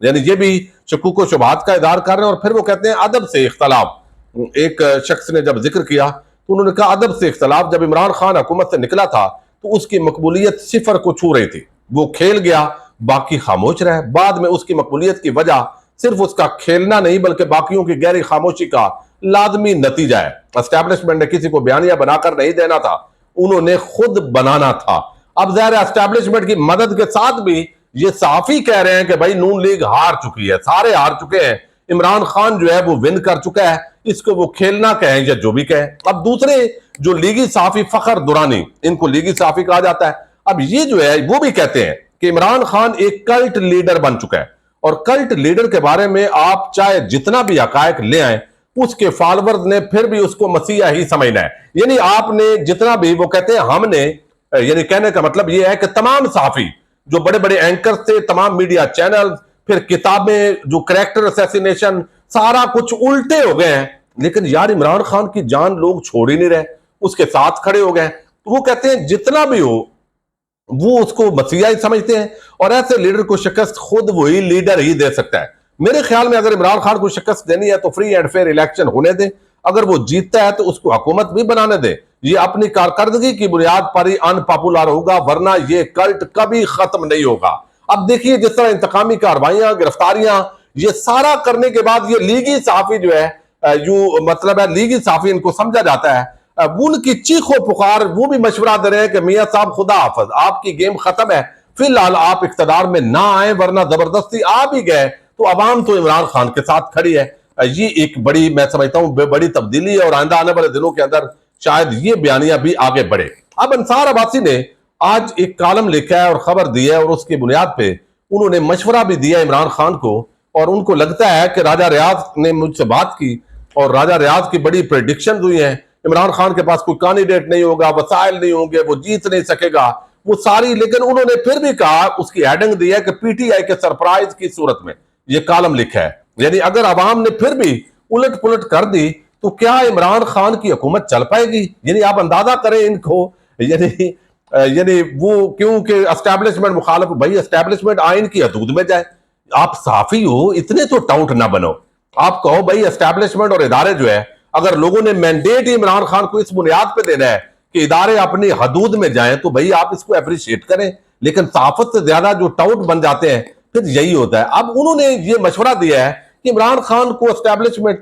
یعنی یہ بھی شکوک و شبہات کا اظہار کر رہے ہیں. اور پھر وہ کہتے ہیں ادب سے اختلاف. ایک شخص نے جب ذکر کیا تو انہوں نے کہا ادب سے اختلاف. جب عمران خان حکومت سے نکلا تھا تو اس کی مقبولیت صفر کو چھو رہی تھی. وہ کھیل گیا، باقی خاموش رہے. بعد میں اس کی مقبولیت کی وجہ صرف اس کا کھیلنا نہیں بلکہ باقیوں کی گہری خاموشی کا لازمی نتیجہ ہے. اسٹیبلشمنٹ نے کسی کو بیانیہ بنا کر نہیں دینا تھا، انہوں نے خود بنانا تھا. اب ظاہر ہے اسٹیبلشمنٹ کی مدد کے ساتھ بھی یہ صحافی کہہ رہے ہیں کہ بھائی نون لیگ ہار چکی ہے، سارے ہار چکے ہیں، عمران خان جو ہے وہ ون کر چکا ہے، اس کو وہ کھیلنا کہیں یا جو بھی کہیں. اب دوسرے جو لیگی صحافی فخر درانی، ان کو لیگی صحافی کہا جاتا ہے، اب یہ جو ہے وہ بھی کہتے ہیں کہ عمران خان ایک کلٹ لیڈر بن چکا ہے. اور کلٹ لیڈر کے بارے میں آپ چاہے جتنا بھی حقائق لے آئیں، اس کے فالورز نے پھر بھی اس کو مسیحا ہی سمجھنا ہے. یعنی آپ نے جتنا بھی، وہ کہتے ہیں ہم نے، یعنی کہنے کا مطلب یہ ہے کہ تمام صحافی جو بڑے بڑے اینکر تھے، تمام میڈیا چینل، پھر کتابیں، جو کریکٹر اسیسینیشن، سارا کچھ الٹے ہو گئے ہیں. لیکن یار عمران خان کی جان لوگ چھوڑ ہی نہیں رہے، اس کے ساتھ کھڑے ہو گئے. تو وہ کہتے ہیں جتنا بھی ہو وہ اس کو مسیحا ہی سمجھتے ہیں، اور ایسے لیڈر کو شکست خود وہی لیڈر ہی دے سکتا ہے. میرے خیال میں اگر عمران خان کو شکست دینی ہے تو فری اینڈ فیئر الیکشن ہونے دیں. اگر وہ جیتتا ہے تو اس کو حکومت بھی بنانے دیں. یہ اپنی کارکردگی کی بنیاد پر ہی ان پاپولر ہوگا، ورنہ یہ کلٹ کبھی ختم نہیں ہوگا. اب دیکھیے جس طرح انتقامی کارروائیاں، گرفتاریاں، یہ سارا کرنے کے بعد یہ لیگی صحافی جو ہے، یوں مطلب ہے لیگی صحافی ان کو سمجھا جاتا ہے، ان کی چیخ و پکار، وہ بھی مشورہ دے رہے ہیں کہ میاں صاحب خدا حافظ، آپ کی گیم ختم ہے، فی الحال آپ اقتدار میں نہ آئیں، ورنہ زبردستی آ بھی گئے تو عوام تو عمران خان کے ساتھ کھڑی ہے. یہ ایک بڑی، میں سمجھتا ہوں بڑی تبدیلی ہے، اور آئندہ آنے والے دنوں کے اندر شاید یہ بیانیہ بھی آگے بڑھے. اب انصار عباسی نے آج ایک کالم لکھا ہے اور خبر دی ہے، اور اس کی بنیاد پہ انہوں نے مشورہ بھی دیا عمران خان کو. اور ان کو لگتا ہے کہ راجہ ریاض نے مجھ سے بات کی اور راجہ ریاض کی بڑی پریڈکشن ہوئی ہیں، عمران خان کے پاس کوئی کینڈیڈیٹ نہیں ہوگا، وسائل نہیں ہوں گے، وہ جیت نہیں سکے گا، وہ ساری. لیکن انہوں نے پھر بھی کہا، اس کی ہیڈنگ دی ہے کہ پی ٹی آئی کے سرپرائز کی صورت میں یہ کالم لکھا ہے. یعنی اگر عوام نے پھر بھی الٹ پلٹ کر دی تو کیا عمران خان کی حکومت چل پائے گی؟ یعنی آپ اندازہ کریں ان کو، یعنی وہ کیونکہ اسٹیبلشمنٹ مخالف. بھائی اسٹیبلشمنٹ آئین کی حدود میں جائے. آپ صحافی ہو، اتنے تو ٹاؤٹ نہ بنو. آپ کہو بھائی اسٹیبلشمنٹ اور ادارے جو ہے، اگر لوگوں نے مینڈیٹ ہی عمران خان کو اس بنیاد پہ دینا ہے کہ ادارے اپنی حدود میں جائیں، تو بھائی آپ اس کو اپریشیٹ کریں. لیکن صحافت سے زیادہ جو ٹاؤٹ بن جاتے ہیں پھر یہی ہوتا ہے. اب انہوں نے یہ مشورہ دیا ہے کہ عمران خان کو اسٹیبلشمنٹ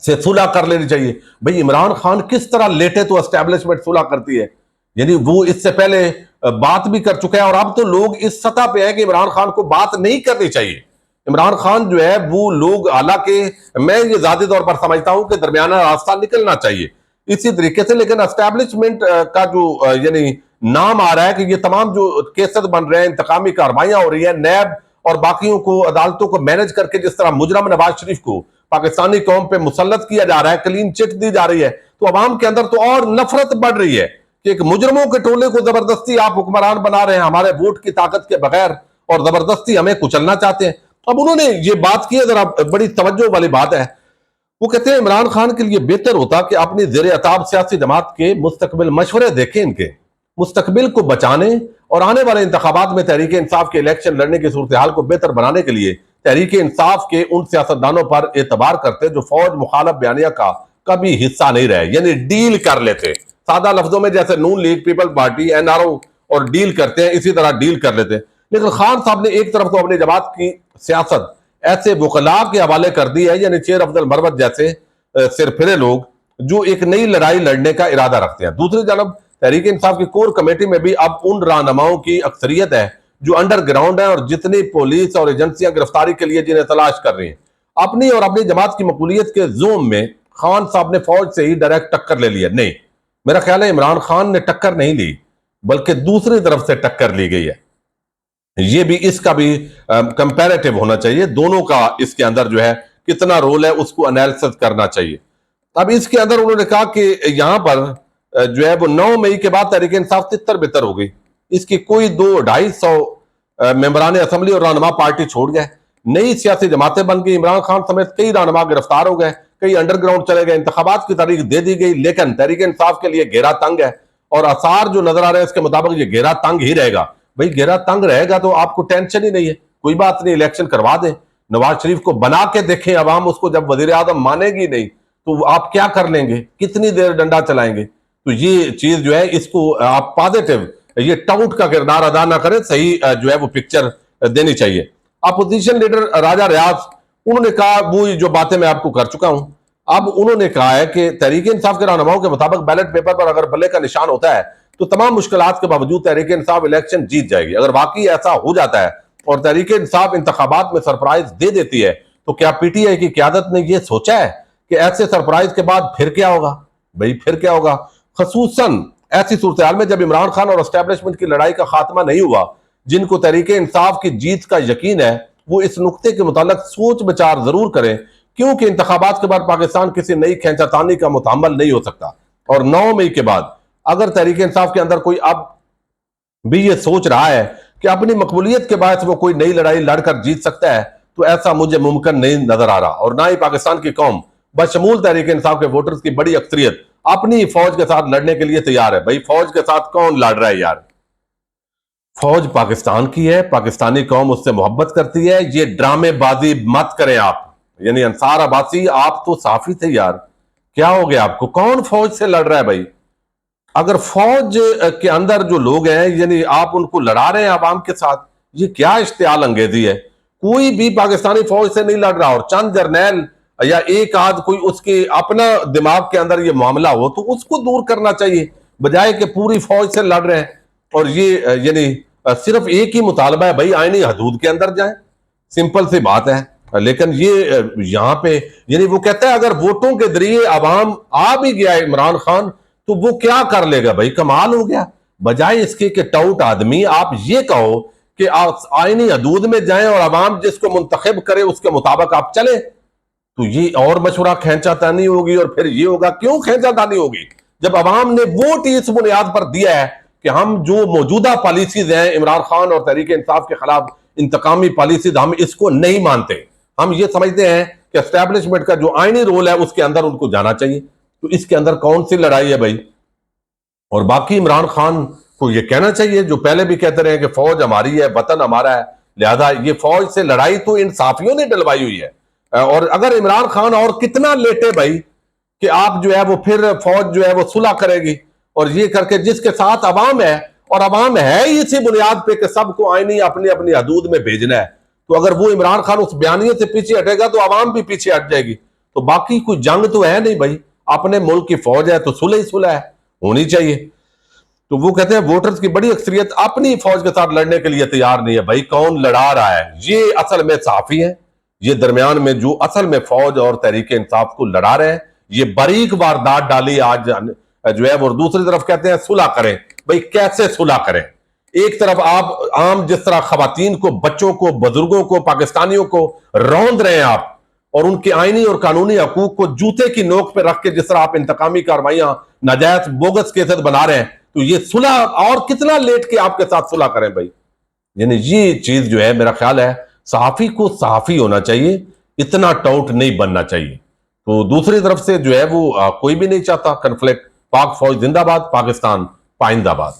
سے صلح کر لینی چاہیے. بھئی عمران خان کس طرح لیٹے تو اسٹیبلشمنٹ صلح کرتی ہے؟ یعنی وہ اس سے پہلے بات بھی کر چکا ہے، اور اب تو لوگ اس سطح پہ ہیں کہ عمران خان کو بات نہیں کرنی چاہیے. عمران خان جو ہے وہ لوگ، حالانکہ میں یہ ذاتی طور پر سمجھتا ہوں کہ درمیانہ راستہ نکلنا چاہیے اسی طریقے سے. لیکن اسٹیبلشمنٹ کا جو یعنی نام آ رہا ہے کہ یہ تمام جو کیسز بن رہے ہیں، انتقامی کارروائیاں ہو رہی ہیں، نیب اور باقیوں کو، عدالتوں کو مینج کر کے جس طرح مجرم نواز شریف کو پاکستانی قوم پہ مسلط کیا جا رہا ہے، کلین چٹ دی جا رہی ہے، تو عوام کے اندر تو اور نفرت بڑھ رہی ہے کہ ایک مجرموں کے ٹولے کو زبردستی آپ حکمران بنا رہے ہیں ہمارے ووٹ کی طاقت کے بغیر، اور زبردستی ہمیں کچلنا چاہتے ہیں. اب انہوں نے یہ بات کی ہے، ذرا بڑی توجہ والی بات ہے. وہ کہتے ہیں عمران خان کے لیے بہتر ہوتا کہ اپنی زیر عتاب سیاسی جماعت کے مستقبل مشورے دیکھیں، ان کے مستقبل کو بچانے اور آنے والے انتخابات میں تحریک انصاف کے الیکشن لڑنے کی صورتحال کو بہتر بنانے کے لیے تحریک انصاف کے ان سیاستدانوں پر اعتبار کرتے جو فوج مخالف بیانیہ کا کبھی حصہ نہیں رہے. یعنی ڈیل کر لیتے، سادہ لفظوں میں جیسے نون league, people party, N R O اور ڈیل کرتے ہیں، اسی طرح ڈیل کر لیتے. لیکن خان صاحب نے ایک طرف تو اپنی جماعت کی سیاست ایسے وکلاء کے حوالے کر دی ہے، یعنی شیر افضل مروت جیسے سرپھرے لوگ جو ایک نئی لڑائی لڑنے کا ارادہ رکھتے ہیں. دوسری جانب تحریک انصاف کی کور کمیٹی میں بھی اب ان رہنماؤں کی اکثریت ہے جو انڈر گراؤنڈ ہیں، اور جتنی پولیس اور ایجنسیاں گرفتاری کے لیے جنہیں تلاش کر رہی ہیں. اپنی اور اپنی جماعت کی مقبولیت کے زوم میں خان صاحب نے فوج سے ہی ڈائریکٹ ٹکر لے لی ہے. نہیں، میرا خیال ہے عمران خان نے ٹکر نہیں لی، بلکہ دوسری طرف سے ٹکر لی گئی ہے. یہ بھی، اس کا بھی کمپیریٹیو ہونا چاہیے، دونوں کا اس کے اندر جو ہے کتنا رول ہے اس کو انالیسس کرنا چاہیے. اب اس کے اندر انہوں نے کہا کہ یہاں پر جو ہے وہ 9 مئی کے بعد تحریک انصاف تتر بتر ہو گئی. اس کی کوئی 200-250 ممبران اسمبلی اور رہنما پارٹی چھوڑ گئے، نئی سیاسی جماعتیں بن گئی. عمران خان سمیت کئی رہنما گرفتار ہو گئے، کئی انڈر گراؤنڈ چلے گئے. انتخابات کی تاریخ دے دی گئی، لیکن تحریک انصاف کے لیے گھیرا تنگ ہے، اور آثار جو نظر آ رہے ہیں اس کے مطابق یہ گھیرا تنگ ہی رہے گا. بھئی گھیرا تنگ رہے گا تو آپ کو ٹینشن ہی نہیں ہے. کوئی بات نہیں الیکشن کروا دیں, نواز شریف کو بنا کے دیکھیں, عوام اس کو جب وزیر اعظم مانے گی نہیں تو آپ کیا کر لیں گے, کتنی دیر ڈنڈا چلائیں گے. تو یہ چیز جو ہے اس کو آپ پازیٹیو, یہ ٹاؤٹ کا کردار ادا نہ کریں, صحیح جو ہے وہ پکچر دینی چاہیے. اپوزیشن لیڈر راجہ ریاض, انہوں نے کہا وہ جو باتیں میں آپ کو کر چکا ہوں. اب انہوں نے کہا ہے کہ تحریک انصاف کے رہنماؤں کے مطابق بیلٹ پیپر پر اگر بلے کا نشان ہوتا ہے تو تمام مشکلات کے باوجود تحریک انصاف الیکشن جیت جائے گی. اگر واقعی ایسا ہو جاتا ہے اور تحریک انصاف انتخابات میں سرپرائز دے دیتی ہے تو کیا پی ٹی آئی کی قیادت نے یہ سوچا ہے کہ ایسے سرپرائز کے بعد پھر کیا ہوگا؟ بھئی پھر کیا ہوگا؟ خصوصاً ایسی صورتحال میں جب عمران خان اور اسٹیبلشمنٹ کی لڑائی کا خاتمہ نہیں ہوا. جن کو تحریک انصاف کی جیت کا یقین ہے وہ اس نقطے کے متعلق سوچ بچار ضرور کریں, کیونکہ انتخابات کے بعد پاکستان کسی نئی کھینچا تانی کا متحمل نہیں ہو سکتا. اور 9 مئی کے بعد اگر تحریک انصاف کے اندر کوئی اب بھی یہ سوچ رہا ہے کہ اپنی مقبولیت کے باعث وہ کوئی نئی لڑائی لڑ کر جیت سکتا ہے تو ایسا مجھے ممکن نہیں نظر آ رہا, اور نہ ہی پاکستان کی قوم بشمول تحریک انصاف کے ووٹرز کی بڑی اکثریت اپنی فوج کے ساتھ لڑنے کے لیے تیار ہے. بھئی فوج کے ساتھ کون لڑ رہا ہے یار؟ فوج پاکستان کی ہے, پاکستانی قوم اس سے محبت کرتی ہے. یہ ڈرامے بازی مت کریں آپ, یعنی انصار عباسی آپ تو صحافی تھے یار, کیا ہو گیا آپ کو؟ کون فوج سے لڑ رہا ہے بھائی؟ اگر فوج کے اندر جو لوگ ہیں یعنی آپ ان کو لڑا رہے ہیں عوام کے ساتھ, یہ کیا اشتعال انگیزی ہے؟ کوئی بھی پاکستانی فوج سے نہیں لڑ رہا, اور چند جرنیل یا ایک آدھ کوئی اس کے اپنا دماغ کے اندر یہ معاملہ ہو تو اس کو دور کرنا چاہیے, بجائے کہ پوری فوج سے لڑ رہے ہیں. اور یہ یعنی صرف ایک ہی مطالبہ ہے بھائی, آئینی حدود کے اندر جائیں, سمپل سی بات ہے. لیکن یہ یہاں پہ یعنی وہ کہتا ہے اگر ووٹوں کے ذریعے عوام آ بھی گیا ہے عمران خان تو وہ کیا کر لے گا بھائی؟ کمال ہو گیا. بجائے اس کے کہ ٹاؤٹ آدمی آپ یہ کہو کہ آئینی حدود میں جائیں اور عوام جس کو منتخب کرے اس کے مطابق آپ چلیں, تو یہ اور مشورہ کھینچا تانی ہوگی. اور پھر یہ ہوگا, کیوں کھینچا تانی ہوگی جب عوام نے ووٹ اس بنیاد پر دیا ہے کہ ہم جو موجودہ پالیسیز ہیں عمران خان اور تحریک انصاف کے خلاف انتقامی پالیسیز, ہم اس کو نہیں مانتے. ہم یہ سمجھتے ہیں کہ اسٹیبلشمنٹ کا جو آئینی رول ہے اس کے اندر ان کو جانا چاہیے. تو اس کے اندر کون سی لڑائی ہے بھائی؟ اور باقی عمران خان کو یہ کہنا چاہیے جو پہلے بھی کہتے رہے کہ فوج ہماری ہے, وطن ہمارا ہے, لہذا یہ فوج سے لڑائی تو ان صحافیوں نے ڈلوائی ہوئی ہے. اور اگر عمران خان اور کتنا لیٹے بھائی کہ آپ جو ہے وہ پھر فوج جو ہے وہ صلح کرے گی, اور یہ کر کے جس کے ساتھ عوام ہے, اور عوام ہے اسی بنیاد پہ کہ سب کو آئینی اپنی اپنی حدود میں بھیجنا ہے, تو اگر وہ عمران خان اس بیانیے سے پیچھے ہٹے گا تو عوام بھی پیچھے ہٹ جائے گی. تو باقی کوئی جنگ تو ہے نہیں بھائی, اپنے ملک کی فوج ہے تو صلح ہی صلح ہے, ہونی چاہیے. تو وہ کہتے ہیں ووٹرز کی بڑی اکثریت اپنی فوج کے ساتھ لڑنے کے لیے تیار نہیں ہے. بھائی کون لڑا رہا ہے؟ یہ اصل میں صحافی ہیں, یہ درمیان میں جو اصل میں فوج اور تحریک انصاف کو لڑا رہے ہیں. یہ باریک واردات ڈالی آج جو ہے وہ, دوسری طرف کہتے ہیں صلح کریں. بھائی کیسے صلح کریں؟ ایک طرف آپ عام جس طرح خواتین کو, بچوں کو, بزرگوں کو, پاکستانیوں کو روند رہے ہیں آپ, اور ان کے آئینی اور قانونی حقوق کو جوتے کی نوک پہ رکھ کے جس طرح آپ انتقامی کارروائیاں ناجائز بوگس کیسز بنا رہے ہیں, تو یہ صلح اور کتنا لیٹ کے آپ کے ساتھ صلح کریں بھائی؟ یعنی یہ چیز جو ہے میرا خیال ہے صحافی کو صحافی ہونا چاہیے, اتنا ٹاؤٹ نہیں بننا چاہیے. تو دوسری طرف سے جو ہے وہ کوئی بھی نہیں چاہتا کنفلکٹ. پاک فوج زندہ باد, پاکستان پائندہ باد.